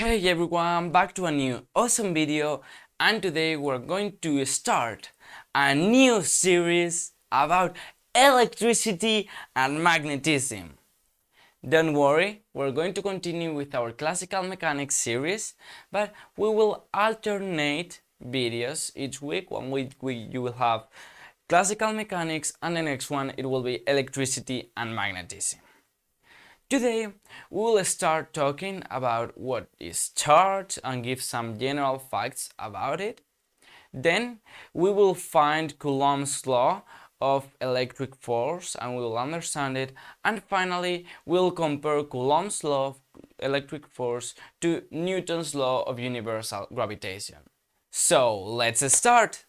Hey everyone, back to a new awesome video, and today we're going to start a new series about electricity and magnetism. Don't worry, we're going to continue with our classical mechanics series, but we will alternate videos each week. One week you will have classical mechanics, and the next one it will be electricity and magnetism. Today we will start talking about what is charge and give some general facts about it. Then we will find Coulombs Law of electric force and we will understand it. And finally we'll compare Coulombs Law of electric force to Newton's law of universal gravitation. So let's start!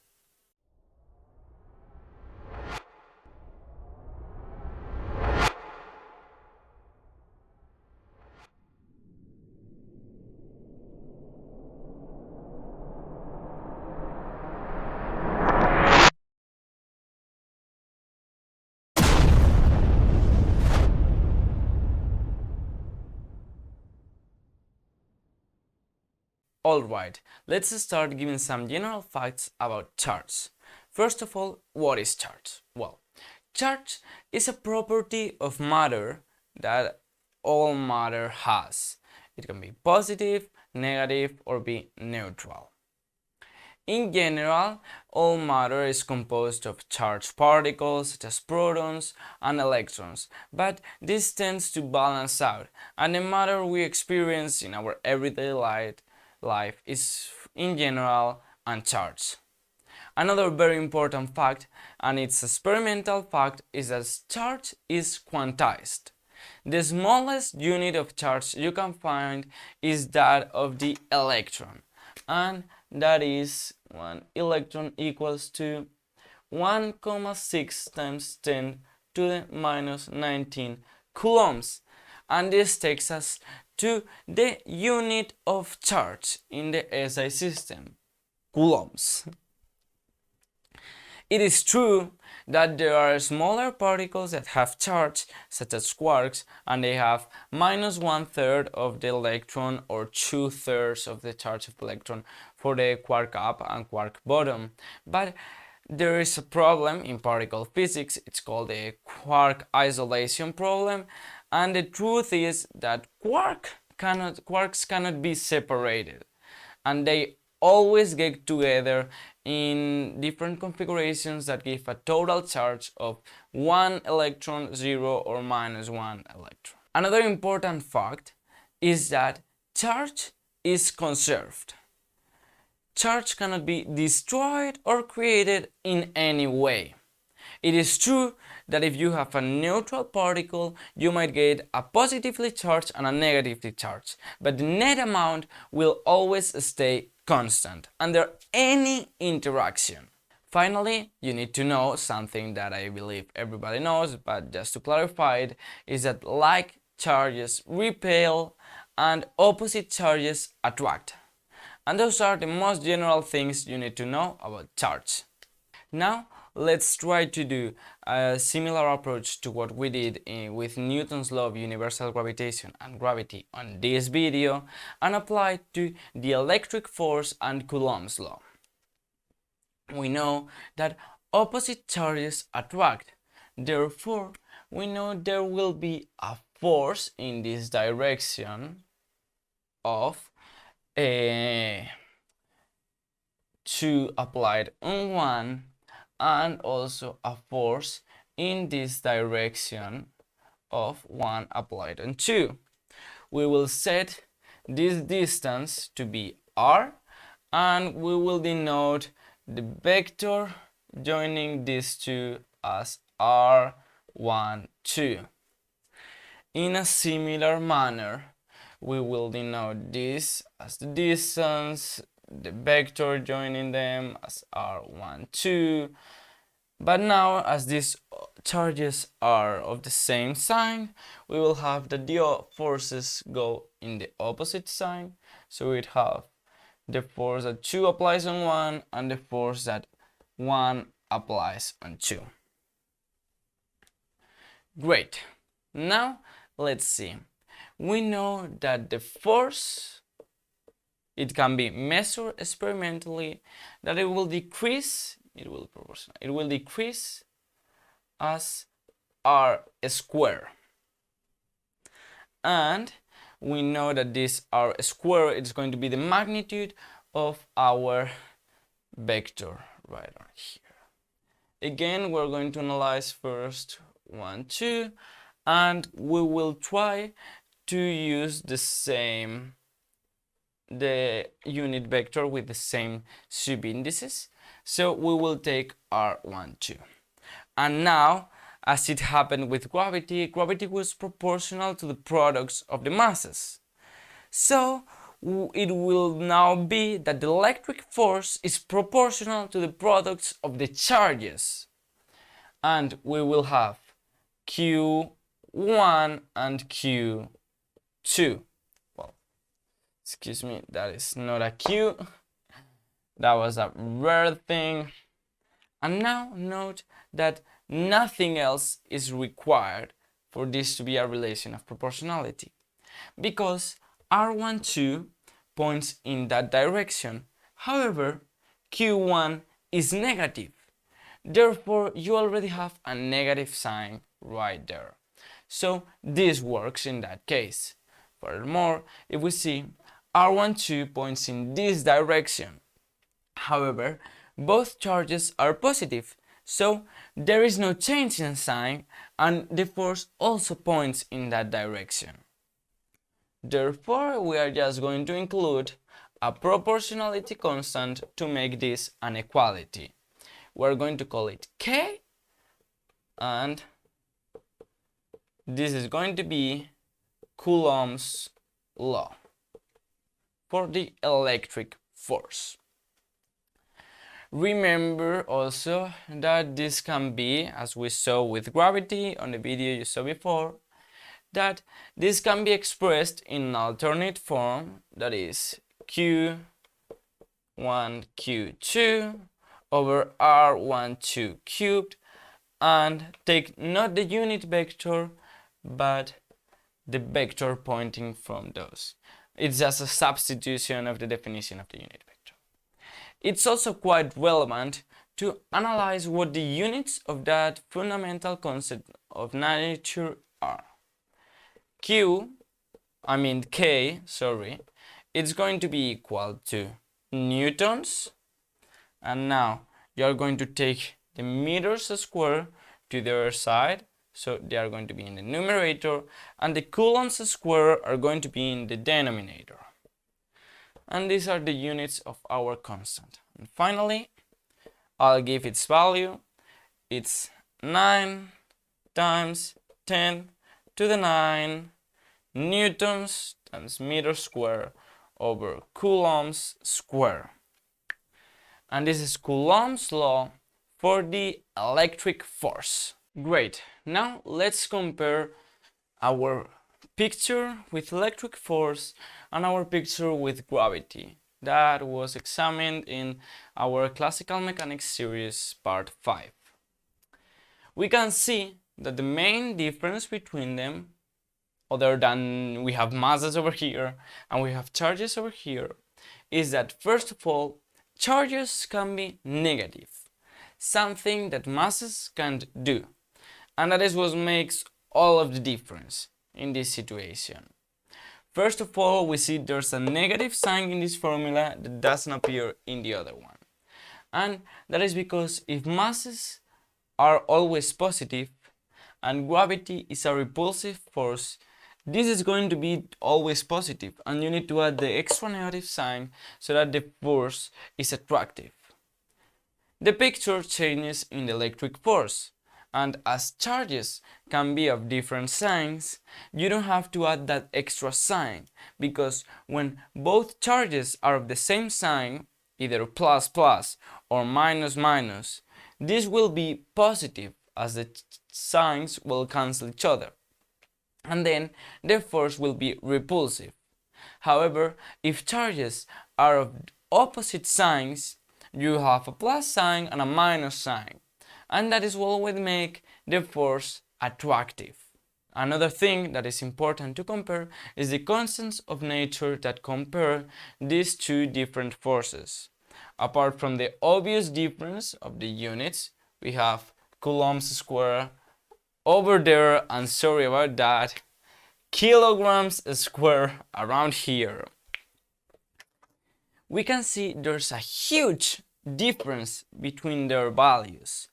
Alright, let's start giving some general facts about charge. First of all, what is charge? Well, charge is a property of matter that all matter has. It can be positive, negative, or be neutral. In general, all matter is composed of charged particles such as protons and electrons, but this tends to balance out, and the matter we experience in our everyday life is in general uncharged. Another very important fact, and it's experimental fact, is that charge is quantized. The smallest unit of charge you can find is that of the electron, and that is 1 electron equals to 1,6 times 10 to the minus 19 coulombs, and this takes us to the unit of charge in the SI system, coulombs. It is true that there are smaller particles that have charge, such as quarks, and they have minus 1/3 of the electron or 2/3 of the charge of the electron for the quark up and quark bottom. But there is a problem in particle physics, it's called the quark isolation problem, and the truth is that quarks cannot be separated, and they always get together in different configurations that give a total charge of 1 electron, 0 or minus 1 electron. Another important fact is that charge is conserved. Charge cannot be destroyed or created in any way. It is true that if you have a neutral particle, you might get a positively charged and a negatively charged, but the net amount will always stay constant under any interaction. Finally, you need to know something that I believe everybody knows, but just to clarify it, is that like charges repel and opposite charges attract. And those are the most general things you need to know about charge. Now, let's try to do a similar approach to what we did with Newton's law of universal gravitation and gravity on this video and apply it to the electric force and Coulomb's law. We know that opposite charges attract, therefore we know there will be a force in this direction of 2 applied on 1 and also a force in this direction of 1 applied on 2. We will set this distance to be r, and we will denote the vector joining these two as r1, 2. In a similar manner, we will denote this as the distance, the vector joining them as r1, 2. But now, as these charges are of the same sign, we will have that the forces go in the opposite sign. So we'd have the force that 2 applies on 1 and the force that 1 applies on 2. Great. Now let's see. We know that the force it can be measured experimentally, that it will decrease, it will decrease as r squared. And we know that this r squared is going to be the magnitude of our vector right on here. Again, we're going to analyze first 1, 2, and we will try to use the unit vector with the same subindices. So we will take r1, 2. And now, as it happened with gravity, gravity was proportional to the products of the masses. So it will now be that the electric force is proportional to the products of the charges. And we will have Q1 and Q2. Well, excuse me, that is not a Q. That was a rare thing. And now note that nothing else is required for this to be a relation of proportionality, because R12 points in that direction. However, Q1 is negative. Therefore, you already have a negative sign right there. So this works in that case. Furthermore, if we see R12 points in this direction. However, both charges are positive, so there is no change in sign, and the force also points in that direction. Therefore, we are just going to include a proportionality constant to make this an equality. We're going to call it K, and this is going to be Coulombs Law for the electric force. Remember also that this can be, as we saw with gravity on the video you saw before, that this can be expressed in an alternate form, that is Q1 Q2 over R12 cubed, and take not the unit vector but the vector pointing from those. It's just a substitution of the definition of the unit vector. It's also quite relevant to analyze what the units of that fundamental concept of nature are. K, it's going to be equal to newtons, and now you're going to take the meters squared to the other side, so they are going to be in the numerator, and the coulombs squared are going to be in the denominator. And these are the units of our constant. And finally, I'll give its value. It's 9 times 10 to the 9 newtons times meter square over coulombs square. And this is Coulombs law for the electric force. Great. Now let's compare our picture with electric force and our picture with gravity that was examined in our classical mechanics series part 5. We can see that the main difference between them, other than we have masses over here and we have charges over here, is that first of all, charges can be negative, something that masses can't do, and that is what makes all of the difference in this situation. First of all, we see there's a negative sign in this formula that doesn't appear in the other one. And that is because if masses are always positive and gravity is a repulsive force, this is going to be always positive, and you need to add the extra negative sign so that the force is attractive. The picture changes in the electric force. And as charges can be of different signs, you don't have to add that extra sign, because when both charges are of the same sign, either plus plus or minus minus, this will be positive as the signs will cancel each other. And then the force will be repulsive. However, if charges are of opposite signs, you have a plus sign and a minus sign. And that is what will make the force attractive. Another thing that is important to compare is the constants of nature that compare these two different forces. Apart from the obvious difference of the units, we have Coulombs square over there, and sorry about that, kilograms square around here. We can see there's a huge difference between their values.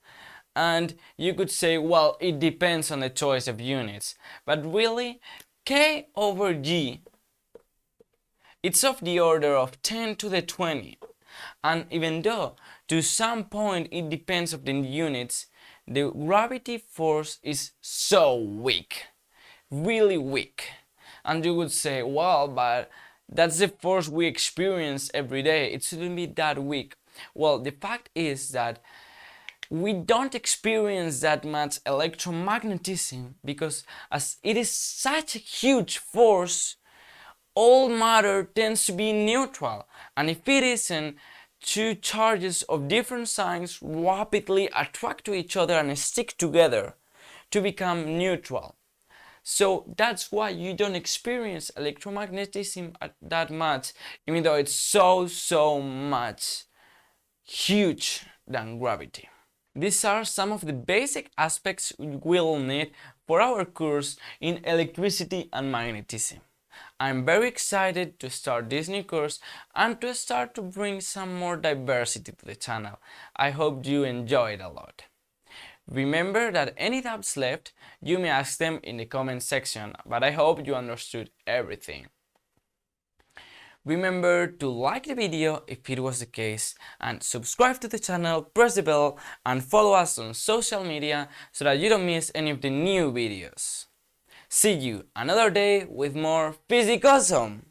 And you could say, well, it depends on the choice of units, but really, K over G, it's of the order of 10 to the 20. And even though to some point it depends on the units, the gravity force is so weak, really weak. And you would say, well, but that's the force we experience every day, it shouldn't be that weak. Well, the fact is that we don't experience that much electromagnetism because as it is such a huge force, all matter tends to be neutral, and if it isn't, two charges of different signs rapidly attract to each other and stick together to become neutral. So that's why you don't experience electromagnetism that much, even though it's so much huge than gravity. These are some of the basic aspects we'll need for our course in electricity and magnetism. I'm very excited to start this new course and to start to bring some more diversity to the channel. I hope you enjoy it a lot. Remember that any doubts left, you may ask them in the comment section, but I hope you understood everything. Remember to like the video if it was the case, and subscribe to the channel, press the bell, and follow us on social media so that you don't miss any of the new videos. See you another day with more Physicawesome!